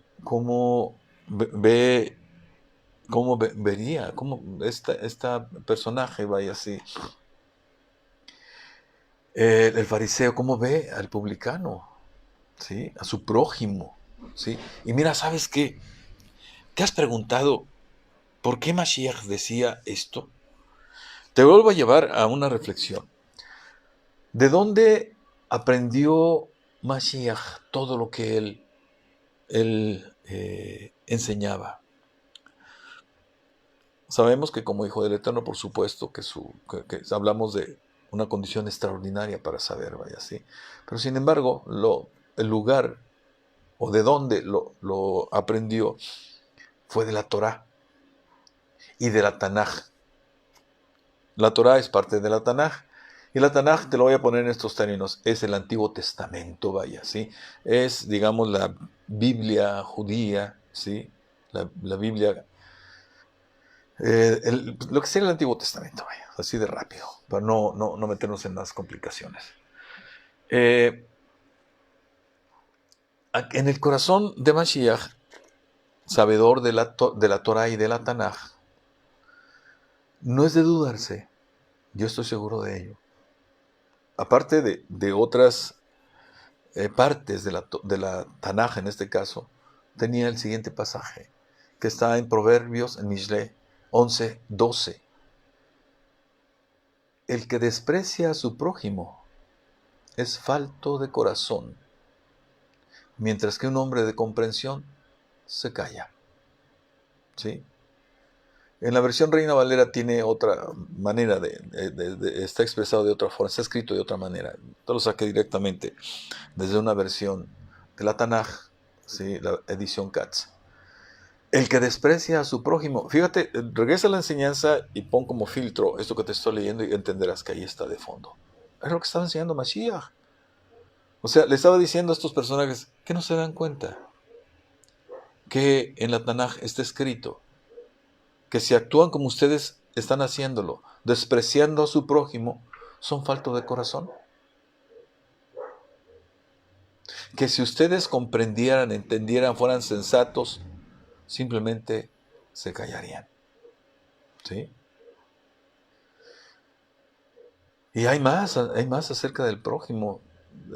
vería, cómo esta personaje, vaya así, el fariseo, cómo ve al publicano, ¿sí? A su prójimo, ¿sí? Y mira, ¿sabes qué? ¿Te has preguntado por qué Mashiach decía esto? Te vuelvo a llevar a una reflexión. ¿De dónde aprendió Mashiach todo lo que él enseñaba? Sabemos que como hijo del Eterno, por supuesto, que hablamos de una condición extraordinaria para saber, vaya así. Pero sin embargo, el lugar o de dónde lo aprendió fue de la Torá y de la Tanaj. La Torá es parte de la Tanaj. Y la Tanaj, te lo voy a poner en estos términos, es el Antiguo Testamento, vaya, ¿sí? Es, digamos, la Biblia judía, ¿sí? La Biblia, lo que sería el Antiguo Testamento, vaya, así de rápido, para no meternos en las complicaciones. En el corazón de Mashiach, sabedor de la Torah y de la Tanaj, no es de dudarse, yo estoy seguro de ello. Aparte de otras partes de la Tanaj, en este caso, tenía el siguiente pasaje, que está en Proverbios, en Mishle 11:12. El que desprecia a su prójimo es falto de corazón, mientras que un hombre de comprensión se calla. ¿Sí? En la versión Reina Valera tiene otra manera está expresado de otra forma, está escrito de otra manera. Yo lo saqué directamente desde una versión de la Tanaj, ¿sí? La edición Katz. El que desprecia a su prójimo, fíjate, regresa a la enseñanza y pon como filtro esto que te estoy leyendo y entenderás que ahí está de fondo. Es lo que estaba enseñando Mashiach. O sea, le estaba diciendo a estos personajes que no se dan cuenta que en la Tanaj está escrito que si actúan como ustedes están haciéndolo, despreciando a su prójimo, son faltos de corazón. Que si ustedes comprendieran, entendieran, fueran sensatos, simplemente se callarían. ¿Sí? Y hay más acerca del prójimo.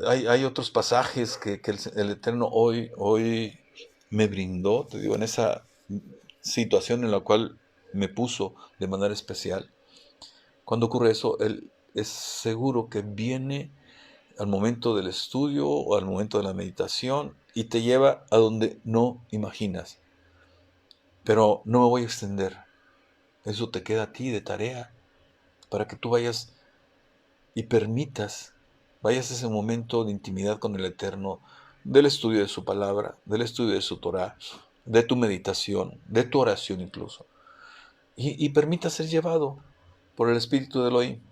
Hay otros pasajes que el Eterno hoy me brindó, te digo, en esa situación en la cual me puso de manera especial. Cuando ocurre eso, Él es seguro que viene al momento del estudio o al momento de la meditación y te lleva a donde no imaginas. Pero no me voy a extender. Eso te queda a ti de tarea para que tú vayas y vayas a ese momento de intimidad con el Eterno, del estudio de su palabra, del estudio de su Torah, de tu meditación, de tu oración incluso. Y permita ser llevado por el Espíritu de Elohim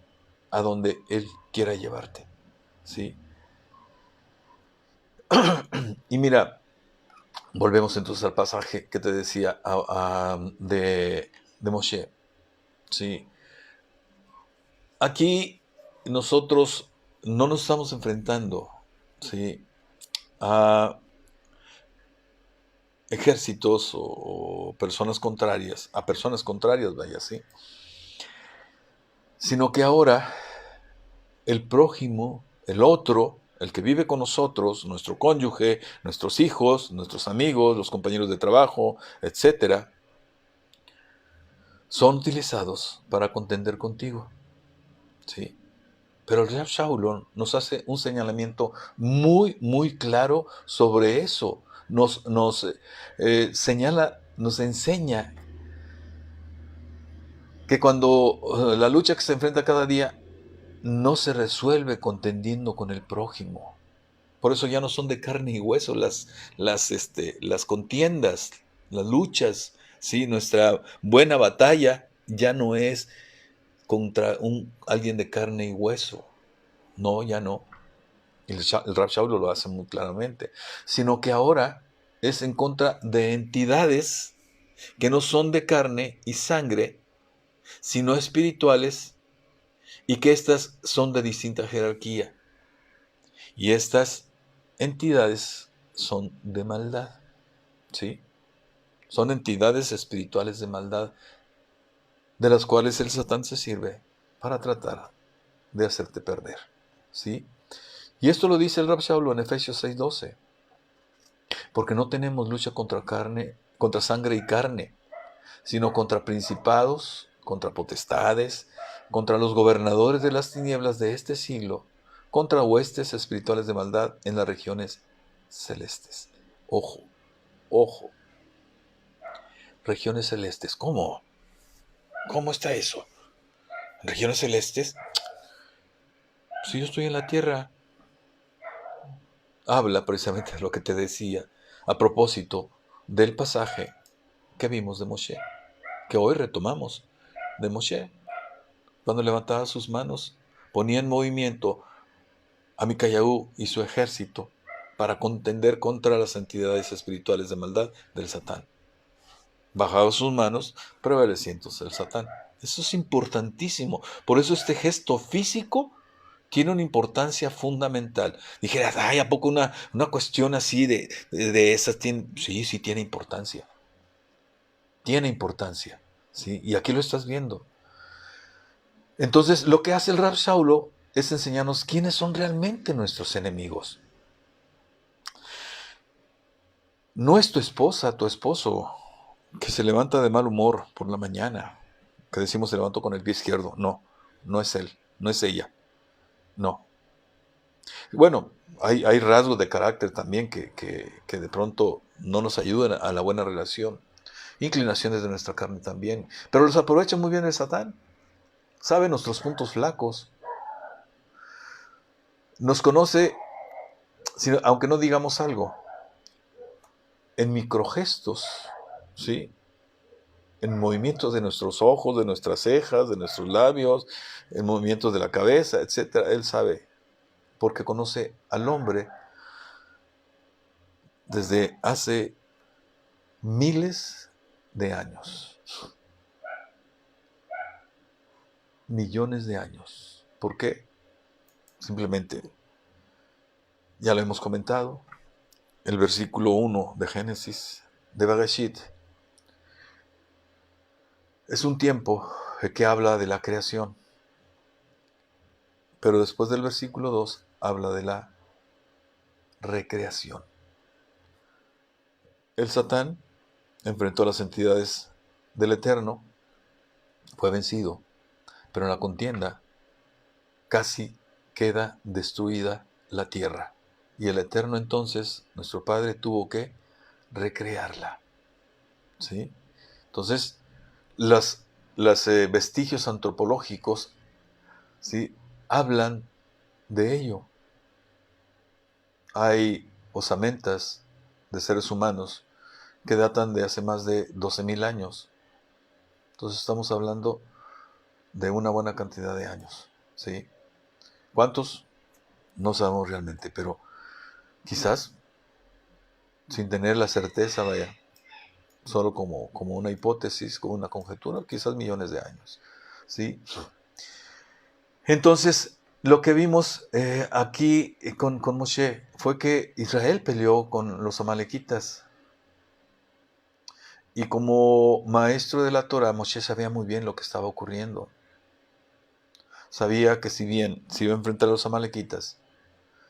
a donde Él quiera llevarte. ¿Sí? Y mira, volvemos entonces al pasaje que te decía de Moshe. ¿Sí? Aquí nosotros no nos estamos enfrentando, ¿sí?, a ejércitos o personas contrarias, vaya, ¿sí?, sino que ahora el prójimo, el otro, el que vive con nosotros, nuestro cónyuge, nuestros hijos, nuestros amigos, los compañeros de trabajo, etcétera, son utilizados para contender contigo, ¿sí? Pero el Rav Shaulon nos hace un señalamiento muy, muy claro sobre eso. Nos señala, nos enseña que cuando la lucha que se enfrenta cada día no se resuelve contendiendo con el prójimo. Por eso ya no son de carne y hueso las contiendas, las luchas, ¿sí? Nuestra buena batalla ya no es contra alguien de carne y hueso. No, ya no. El Rav Shaul lo hace muy claramente. Sino que ahora es en contra de entidades que no son de carne y sangre, sino espirituales, y que éstas son de distinta jerarquía. Y estas entidades son de maldad, ¿sí? Son entidades espirituales de maldad, de las cuales el Satán se sirve para tratar de hacerte perder, ¿sí? Y esto lo dice el Rav Shaul en Efesios 6:12. Porque no tenemos lucha contra sangre y carne, sino contra principados, contra potestades, contra los gobernadores de las tinieblas de este siglo, contra huestes espirituales de maldad en las regiones celestes. Ojo, ojo. Regiones celestes. ¿Cómo? ¿Cómo está eso? ¿Regiones celestes? Si yo estoy en la tierra. Habla precisamente de lo que te decía a propósito del pasaje que vimos de Moshe, que hoy retomamos de Moshe, cuando levantaba sus manos, ponía en movimiento a Micayahu y su ejército para contender contra las entidades espirituales de maldad del Satán. Bajaba sus manos, prevaleciendo el Satán. Eso es importantísimo. Por eso este gesto físico tiene una importancia fundamental. Dijeras, ay, ¿a poco una cuestión así de esas tiene? Sí, sí tiene importancia. Tiene importancia. ¿Sí? Y aquí lo estás viendo. Entonces, lo que hace el Rab Saulo es enseñarnos quiénes son realmente nuestros enemigos. No es tu esposa, tu esposo, que se levanta de mal humor por la mañana, que decimos se levantó con el pie izquierdo. No, no es él, no es ella. No. Bueno, hay rasgos de carácter también que de pronto no nos ayudan a la buena relación. Inclinaciones de nuestra carne también. Pero los aprovecha muy bien el Satán. Sabe nuestros puntos flacos. Nos conoce, aunque no digamos algo, en microgestos, ¿sí? En movimientos de nuestros ojos, de nuestras cejas, de nuestros labios, en movimientos de la cabeza, etcétera. Él sabe, porque conoce al hombre desde hace miles de años, millones de años. ¿Por qué? Simplemente, ya lo hemos comentado, el versículo 1 de Génesis, de Bereshit, es un tiempo que habla de la creación, pero después del versículo 2 habla de la recreación. El Satán enfrentó a las entidades del Eterno, fue vencido, pero en la contienda casi queda destruida la tierra. Y el Eterno entonces, nuestro Padre, tuvo que recrearla. ¿Sí? Entonces, los vestigios antropológicos, ¿sí?, hablan de ello. Hay osamentas de seres humanos que datan de hace más de 12,000 años. Entonces estamos hablando de una buena cantidad de años. ¿Sí? ¿Cuántos? No sabemos realmente, pero quizás, sin tener la certeza, vaya, solo como una hipótesis, como una conjetura, quizás millones de años. ¿Sí? Entonces, lo que vimos aquí con Moshe fue que Israel peleó con los amalequitas. Y como maestro de la Torah, Moshe sabía muy bien lo que estaba ocurriendo. Sabía que si bien se iba a enfrentar a los amalequitas,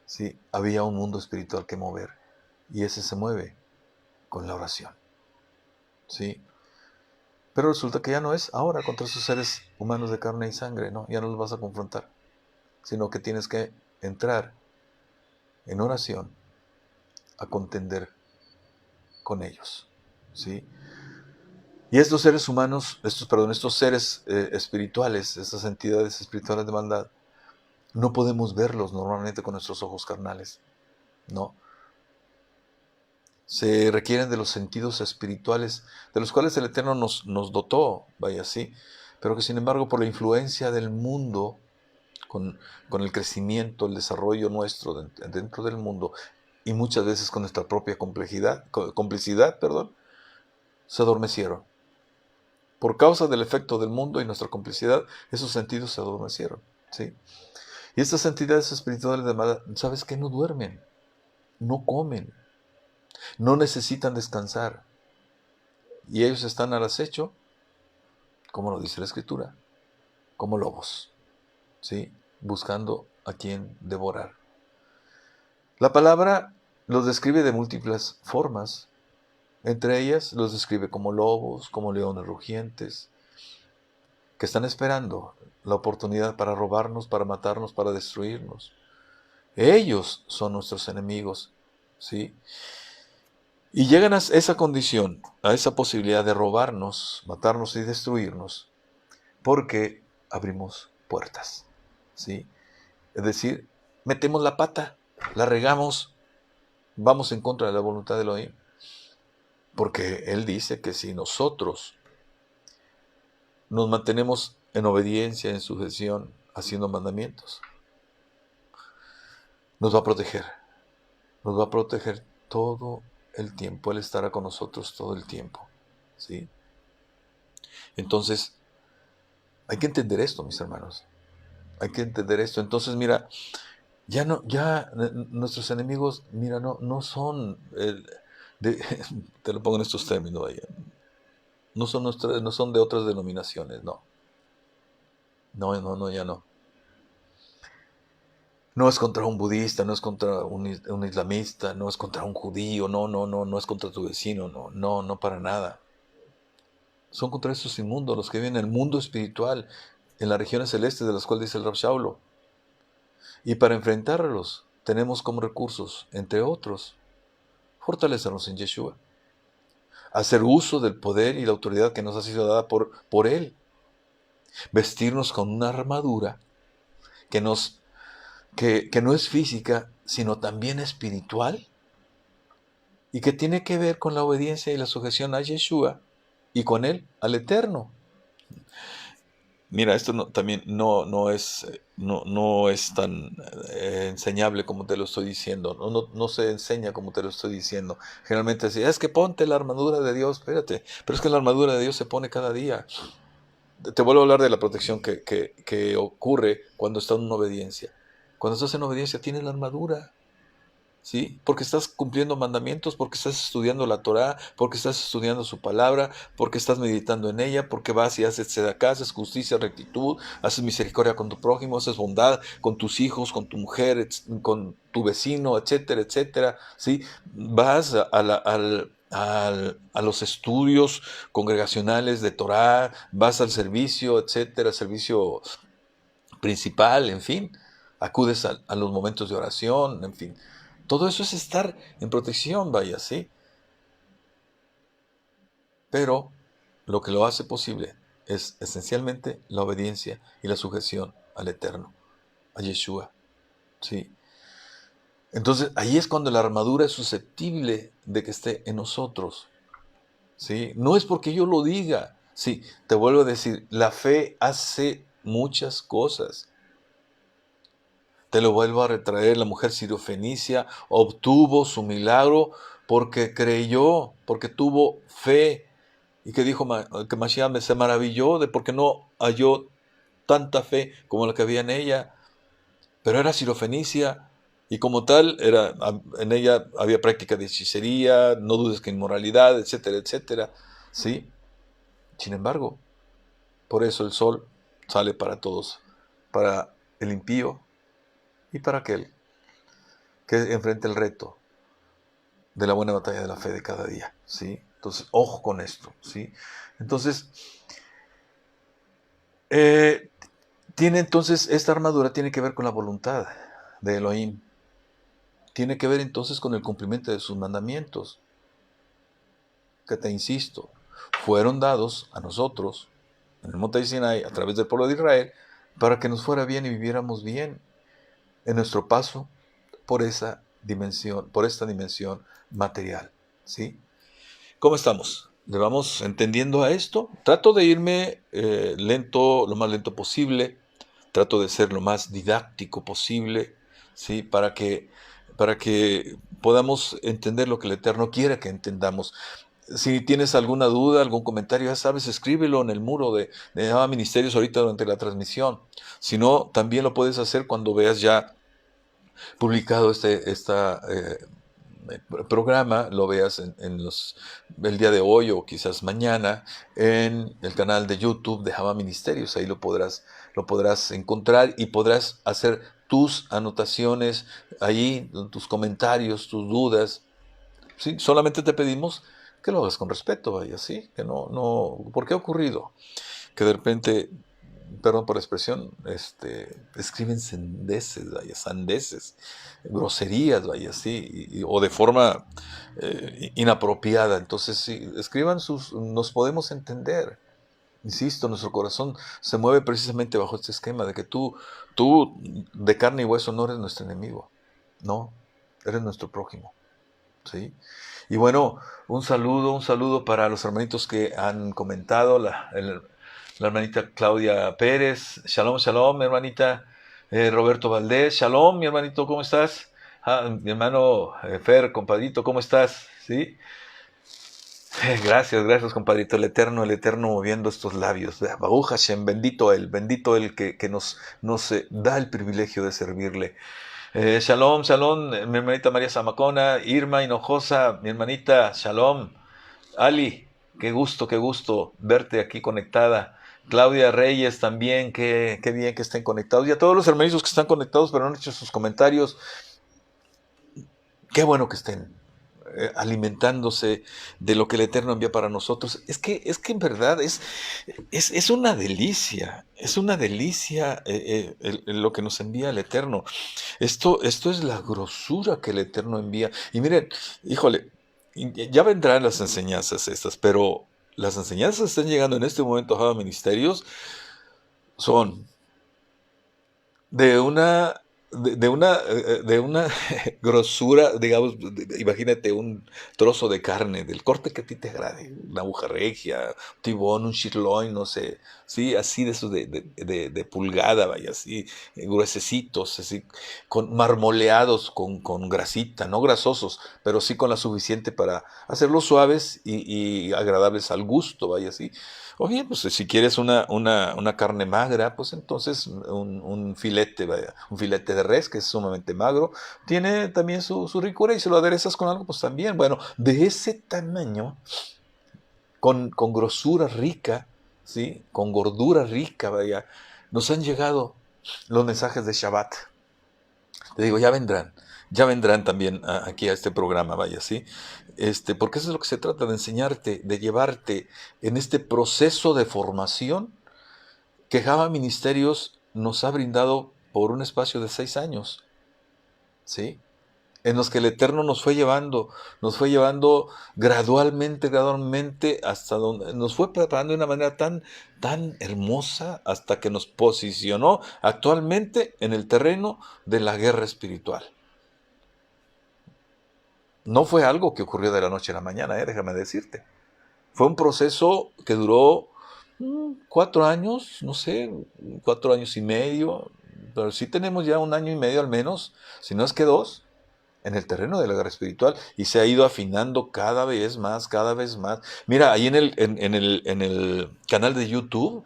sí, había un mundo espiritual que mover. Y ese se mueve con la oración. ¿Sí? Pero resulta que ya no es ahora contra esos seres humanos de carne y sangre, ¿no? Ya no los vas a confrontar, sino que tienes que entrar en oración a contender con ellos, ¿sí? Y estos seres humanos, estos seres espirituales, estas entidades espirituales de maldad, no podemos verlos normalmente con nuestros ojos carnales, ¿no? Se requieren de los sentidos espirituales, de los cuales el Eterno nos dotó, vaya así, pero que sin embargo por la influencia del mundo, con el crecimiento, el desarrollo nuestro dentro del mundo, y muchas veces con nuestra propia complicidad, se adormecieron. Por causa del efecto del mundo y nuestra complicidad, esos sentidos se adormecieron, ¿sí? Y estas entidades espirituales de maldad, ¿sabes qué? No duermen, no comen, no necesitan descansar. Y ellos están al acecho, como lo dice la Escritura, como lobos, ¿sí? Buscando a quien devorar. La palabra los describe de múltiples formas. Entre ellas los describe como lobos, como leones rugientes, que están esperando la oportunidad para robarnos, para matarnos, para destruirnos. Ellos son nuestros enemigos, ¿sí? Y llegan a esa condición, a esa posibilidad de robarnos, matarnos y destruirnos, porque abrimos puertas, ¿sí? Es decir, metemos la pata, la regamos, vamos en contra de la voluntad de Elohim. Porque Él dice que si nosotros nos mantenemos en obediencia, en sujeción, haciendo mandamientos, nos va a proteger. Nos va a proteger todo el tiempo. Él estará con nosotros todo el tiempo, ¿sí? Entonces, hay que entender esto, mis hermanos. Hay que entender esto. Entonces, mira, nuestros enemigos, mira, no son, de- te lo pongo en estos términos, vaya, no son de otras denominaciones, no. No, ya no. No es contra un budista, no es contra un islamista, no es contra un judío, no es contra tu vecino, no para nada. Son contra estos inmundos, los que viven en el mundo espiritual, en las regiones celestes de las cuales dice el Rab Shaulo. Y para enfrentarlos, tenemos como recursos, entre otros, fortalecernos en Yeshua, hacer uso del poder y la autoridad que nos ha sido dada por Él, vestirnos con una armadura que, que no es física, sino también espiritual, y que tiene que ver con la obediencia y la sujeción a Yeshua y con Él al Eterno. Mira, esto también no es tan enseñable como te lo estoy diciendo, no se enseña como te lo estoy diciendo. Generalmente es que ponte la armadura de Dios, espérate, pero es que la armadura de Dios se pone cada día. Te vuelvo a hablar de la protección que ocurre cuando estás en obediencia. Cuando estás en obediencia tienes la armadura. ¿Sí? Porque estás cumpliendo mandamientos, porque estás estudiando la Torá, porque estás estudiando su palabra, porque estás meditando en ella, porque vas y haces tzedaká, haces justicia, rectitud, haces misericordia con tu prójimo, haces bondad con tus hijos, con tu mujer, con tu vecino, etcétera, etcétera, ¿sí? Vas a los estudios congregacionales de Torá, vas al servicio, etcétera, servicio principal, en fin, acudes a los momentos de oración, en fin. Todo eso es estar en protección, vaya, ¿sí? Pero lo que lo hace posible es esencialmente la obediencia y la sujeción al Eterno, a Yeshua, ¿sí? Entonces, ahí es cuando la armadura es susceptible de que esté en nosotros, ¿sí? No es porque yo lo diga, sí, te vuelvo a decir, la fe hace muchas cosas. Te lo vuelvo a retraer, la mujer siriofenicia obtuvo su milagro porque creyó, porque tuvo fe. Y que dijo que Mashiach se maravilló de porque no halló tanta fe como la que había en ella. Pero era sirofenicia y como tal, en ella había práctica de hechicería, no dudes que inmoralidad, etcétera, etcétera. ¿Sí? Sin embargo, por eso el sol sale para todos, para el impío y para aquel que enfrente el reto de la buena batalla de la fe de cada día, ¿sí? Entonces, ojo con esto, ¿sí? Entonces, eh, esta armadura tiene que ver con la voluntad de Elohim, tiene que ver entonces con el cumplimiento de sus mandamientos, que te insisto, fueron dados a nosotros en el monte de Sinai a través del pueblo de Israel para que nos fuera bien y viviéramos bien en nuestro paso por esta dimensión material, ¿sí? ¿Cómo estamos? ¿Le vamos entendiendo a esto? Trato de irme lento, lo más lento posible. Trato de ser lo más didáctico posible, ¿sí? Para que podamos entender lo que el Eterno quiere que entendamos. Si tienes alguna duda, algún comentario, ya sabes, escríbelo en el muro de Ministerios ahorita durante la transmisión. Si no, también lo puedes hacer cuando veas ya publicado programa, lo veas el día de hoy o quizás mañana en el canal de YouTube de Jama Ministerios. Ahí lo podrás encontrar y podrás hacer tus anotaciones ahí, tus comentarios, tus dudas. ¿Sí? Solamente te pedimos que lo hagas con respeto, vaya, ¿sí? Que ¿por qué ha ocurrido? Que de repente, perdón por la expresión, escriben sandeces, groserías, vaya, sí, o de forma inapropiada. Entonces, sí, nos podemos entender. Insisto, nuestro corazón se mueve precisamente bajo este esquema de que tú de carne y hueso no eres nuestro enemigo, no, eres nuestro prójimo, ¿sí? Y bueno, un saludo para los hermanitos que han comentado, la hermanita Claudia Pérez, shalom, shalom, mi hermanita Roberto Valdés, shalom, mi hermanito, ¿cómo estás? Mi hermano Fer, compadrito, ¿cómo estás? ¿Sí? Gracias, compadrito. El Eterno moviendo estos labios. Baruch Hashem, bendito Él que nos da el privilegio de servirle. Shalom, shalom, mi hermanita María Zamacona, Irma Hinojosa, mi hermanita, shalom. Ali, qué gusto verte aquí conectada. Claudia Reyes también, qué bien que estén conectados. Y a todos los hermanitos que están conectados pero no han hecho sus comentarios, qué bueno que estén alimentándose de lo que el Eterno envía para nosotros. Es que en verdad es una delicia lo que nos envía el Eterno. Esto es la grosura que el Eterno envía. Y miren, híjole, ya vendrán las enseñanzas estas, pero las enseñanzas que están llegando en este momento a Java Ministerios son de una, de una grosura, digamos, imagínate un trozo de carne del corte que a ti te agrade, una aguja regia, un tibón, un sirloin, no sé, sí, así de esos de pulgada, vaya, así, gruesecitos, así, marmoleados con grasita, no grasosos, pero sí con la suficiente para hacerlos suaves y agradables al gusto, vaya, así. O bien, pues si quieres una carne magra, pues entonces un filete, vaya, un filete de res que es sumamente magro, tiene también su ricura y si lo aderezas con algo, pues también, bueno, de ese tamaño, con grosura rica, ¿sí? Con gordura rica, vaya, nos han llegado los mensajes de Shabbat. Te digo, ya vendrán también aquí a este programa, vaya, ¿sí? Porque eso es lo que se trata, de enseñarte, de llevarte en este proceso de formación que Java Ministerios nos ha brindado por un espacio de 6 años, ¿sí? En los que el Eterno nos fue llevando gradualmente, hasta donde nos fue preparando de una manera tan hermosa hasta que nos posicionó actualmente en el terreno de la guerra espiritual. No fue algo que ocurrió de la noche a la mañana, déjame decirte. Fue un proceso que duró 4 años, no sé, 4 años y medio, pero sí tenemos ya 1 año y medio al menos, si no es que 2, en el terreno de la guerra espiritual y se ha ido afinando cada vez más, cada vez más. Mira, ahí en el canal de YouTube,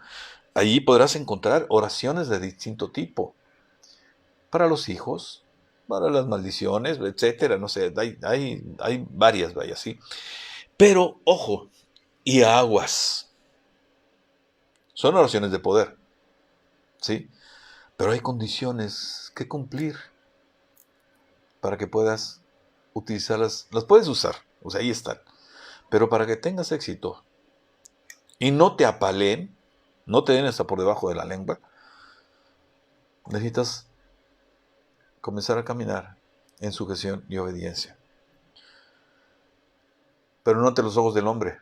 allí podrás encontrar oraciones de distinto tipo, para los hijos, para las maldiciones, etcétera, no sé, hay varias, vaya, sí. Pero, ojo, y aguas, son oraciones de poder, ¿sí? Pero hay condiciones que cumplir para que puedas utilizarlas. Las puedes usar, o sea, ahí están. Pero para que tengas éxito y no te apaleen, no te den hasta por debajo de la lengua, necesitas comenzar a caminar en sujeción y obediencia. Pero no ante los ojos del hombre,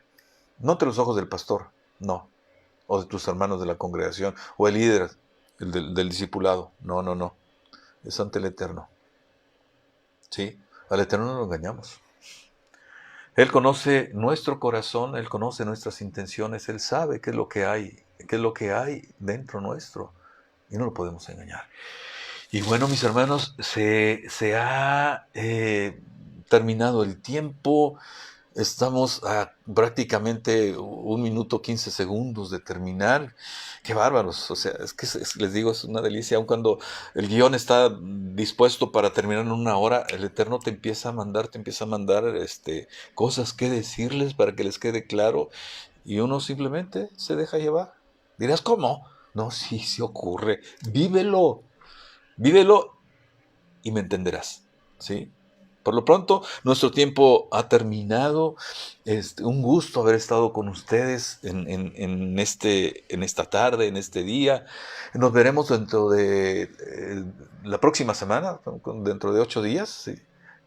no ante los ojos del pastor, no. O de tus hermanos de la congregación, o el líder, el del discipulado. No, no, no. Es ante el Eterno. ¿Sí? Al Eterno no lo engañamos. Él conoce nuestro corazón, Él conoce nuestras intenciones, Él sabe qué es lo que hay dentro nuestro. Y no lo podemos engañar. Y bueno, mis hermanos, se ha terminado el tiempo. Estamos a prácticamente 1 minuto 15 segundos de terminar. Qué bárbaros. O sea, es que les digo, es una delicia. Aun cuando el guión está dispuesto para terminar en 1 hora, el Eterno te empieza a mandar cosas que decirles para que les quede claro. Y uno simplemente se deja llevar. Dirás, ¿cómo? No, sí, sí ocurre. Vívelo y me entenderás. ¿Sí? Por lo pronto, nuestro tiempo ha terminado. Un gusto haber estado con ustedes en esta tarde, en este día. Nos veremos dentro de la próxima semana, dentro de 8 días, ¿sí?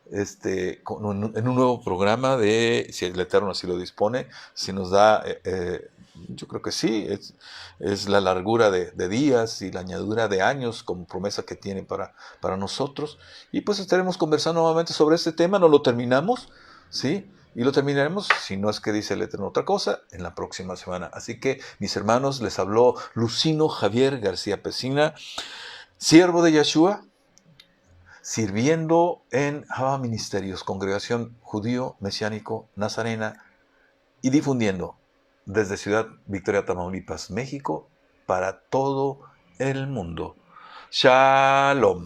En un nuevo programa si el Eterno así lo dispone, si nos da, yo creo que sí, es la largura de días y la añadidura de años como promesa que tiene para nosotros. Y pues estaremos conversando nuevamente sobre este tema, no lo terminamos, ¿sí? Y lo terminaremos, si no es que dice el Eterno otra cosa, en la próxima semana. Así que, mis hermanos, les habló Lucino Javier García Pesina, siervo de Yeshua, sirviendo en Java Ministerios, Congregación Judío Mesiánico Nazarena, y difundiendo desde Ciudad Victoria, Tamaulipas, México, para todo el mundo. Shalom.